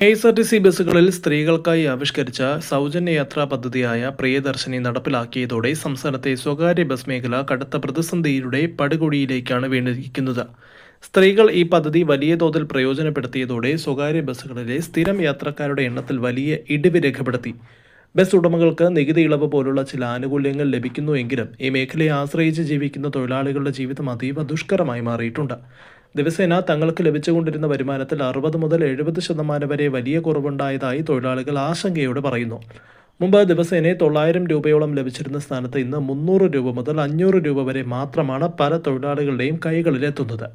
KSRTC ബസ്സുകളിൽ സ്ത്രീകൾക്കായി ആവിഷ്കരിച്ച സൗജന്യ യാത്രാ പദ്ധതിയായ പ്രിയദർശിനി നടപ്പിലാക്കിയതോടെ സംസ്ഥാനത്തെ സ്വകാര്യ ബസ് മേഖല കടുത്ത പ്രതിസന്ധിയുടെ പടുകുഴിയിലേക്കാണ് വീണിരിക്കുന്നത്. സ്ത്രീകൾ ഈ പദ്ധതി വലിയ തോതിൽ പ്രയോജനപ്പെടുത്തിയതോടെ സ്വകാര്യ ബസ്സുകളിലെ സ്ഥിരം യാത്രക്കാരുടെ എണ്ണത്തിൽ വലിയ ഇടിവ് രേഖപ്പെടുത്തി. ബസ് ഉടമകൾക്ക് നികുതി ഇളവ് പോലുള്ള ചില ആനുകൂല്യങ്ങൾ ലഭിക്കുന്നുവെങ്കിലും ഈ മേഖലയെ ആശ്രയിച്ച് ജീവിക്കുന്ന തൊഴിലാളികളുടെ ജീവിതം അതീവ ദുഷ്കരമായി മാറിയിട്ടുണ്ട്. ദിവസേന തങ്ങൾക്ക് ലഭിച്ചുകൊണ്ടിരുന്ന വരുമാനത്തിൽ 60 മുതൽ 70% വരെ വലിയ കുറവുണ്ടായതായി തൊഴിലാളികൾ ആശങ്കയോടെ പറയുന്നു. മുമ്പ് ദിവസേന 900 രൂപയോളം ലഭിച്ചിരുന്ന സ്ഥാനത്ത് ഇന്ന് 300 രൂപ മുതൽ 500 രൂപ വരെ മാത്രമാണ് പല തൊഴിലാളികളുടെയും കൈകളിലെത്തുന്നത്.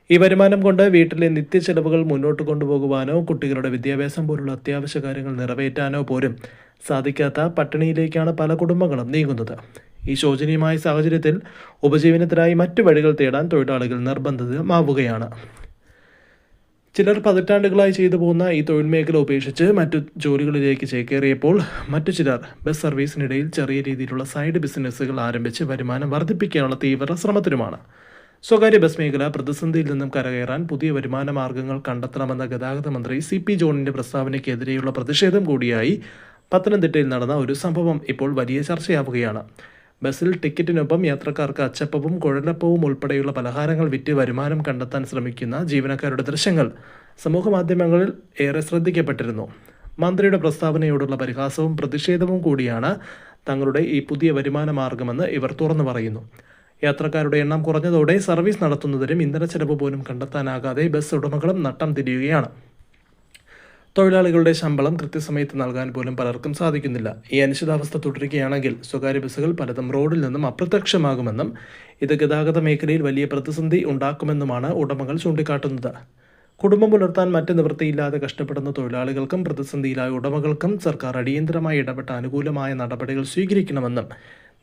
ഈ വരുമാനം കൊണ്ട് വീട്ടിലെ നിത്യച്ചെലവുകൾ മുന്നോട്ട് കൊണ്ടുപോകുവാനോ കുട്ടികളുടെ വിദ്യാഭ്യാസം പോലുള്ള അത്യാവശ്യ കാര്യങ്ങൾ നിറവേറ്റാനോ പോലും സാധിക്കാത്ത പട്ടിണിയിലേക്കാണ് പല കുടുംബങ്ങളും നീങ്ങുന്നത്. ഈ ശോചനീയമായ സാഹചര്യത്തിൽ ഉപജീവനത്തിനായി മറ്റു വഴികൾ തേടാൻ തൊഴിലാളികൾ നിർബന്ധിതമാവുകയാണ്. ചിലർ പതിറ്റാണ്ടുകളായി ചെയ്തു പോകുന്ന ഈ തൊഴിൽ മേഖല ഉപേക്ഷിച്ച് മറ്റു ജോലികളിലേക്ക് ചേക്കേറിയപ്പോൾ മറ്റു ചിലർ ബസ് സർവീസിനിടയിൽ ചെറിയ രീതിയിലുള്ള സൈഡ് ബിസിനസ്സുകൾ ആരംഭിച്ച് വരുമാനം വർദ്ധിപ്പിക്കാനുള്ള തീവ്ര ശ്രമത്തിലുമാണ്. സ്വകാര്യ ബസ് മേഖല പ്രതിസന്ധിയിൽ നിന്നും കരകയറാൻ പുതിയ വരുമാന മാർഗങ്ങൾ കണ്ടെത്തണമെന്ന ഗതാഗത മന്ത്രി CP ജോണിന്റെ പ്രസ്താവനയ്ക്കെതിരെയുള്ള പ്രതിഷേധം കൂടിയായി പത്തനംതിട്ടയിൽ നടന്ന ഒരു സംഭവം ഇപ്പോൾ വലിയ ചർച്ചയാവുകയാണ്. ബസ്സിൽ ടിക്കറ്റിനൊപ്പം യാത്രക്കാർക്ക് അച്ചപ്പവും കുഴലപ്പവും ഉൾപ്പെടെയുള്ള പലഹാരങ്ങൾ വിറ്റ് വരുമാനം കണ്ടെത്താൻ ശ്രമിക്കുന്ന ജീവനക്കാരുടെ ദൃശ്യങ്ങൾ സമൂഹമാധ്യമങ്ങളിൽ ഏറെ ശ്രദ്ധിക്കപ്പെട്ടിരുന്നു. മന്ത്രിയുടെ പ്രസ്താവനയോടുള്ള പരിഹാസവും പ്രതിഷേധവും കൂടിയാണ് തങ്ങളുടെ ഈ പുതിയ വരുമാന മാർഗമെന്ന് ഇവർ തുറന്നു പറയുന്നു. യാത്രക്കാരുടെ എണ്ണം കുറഞ്ഞതോടെ സർവീസ് നടത്തുന്നതിനും ഇന്ധനച്ചെലവ് പോലും കണ്ടെത്താനാകാതെ ബസ് ഉടമകളും നട്ടം തിരിയുകയാണ്. തൊഴിലാളികളുടെ ശമ്പളം കൃത്യസമയത്ത് നൽകാൻ പോലും പലർക്കും സാധിക്കുന്നില്ല. ഈ അനിശ്ചിതാവസ്ഥ തുടരുകയാണെങ്കിൽ സ്വകാര്യ ബസ്സുകൾ പലതും റോഡിൽ നിന്നും അപ്രത്യക്ഷമാകുമെന്നും ഇത് ഗതാഗത മേഖലയിൽ വലിയ പ്രതിസന്ധി ഉണ്ടാക്കുമെന്നുമാണ് ഉടമകൾ ചൂണ്ടിക്കാട്ടുന്നത്. കുടുംബം പുലർത്താൻ മറ്റ് നിവൃത്തിയില്ലാതെ കഷ്ടപ്പെടുന്ന തൊഴിലാളികൾക്കും പ്രതിസന്ധിയിലായ ഉടമകൾക്കും സർക്കാർ അടിയന്തരമായി ഇടപെട്ട അനുകൂലമായ നടപടികൾ സ്വീകരിക്കണമെന്നും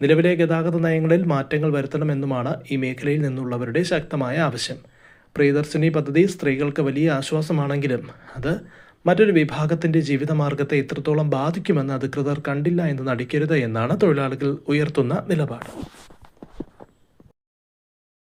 നിലവിലെ ഗതാഗത നയങ്ങളിൽ മാറ്റങ്ങൾ വരുത്തണമെന്നുമാണ് ഈ മേഖലയിൽ നിന്നുള്ളവരുടെ ശക്തമായ ആവശ്യം. പ്രിയദർശിനി പദ്ധതി സ്ത്രീകൾക്ക് വലിയ ആശ്വാസമാണെങ്കിലും അത് മറ്റൊരു വിഭാഗത്തിൻ്റെ ജീവിതമാർഗത്തെ എത്രത്തോളം ബാധിക്കുമെന്ന് അധികൃതർ കണ്ടില്ല എന്ന് നടിക്കരുത് എന്നാണ് തൊഴിലാളികൾ ഉയർത്തുന്ന നിലപാട്.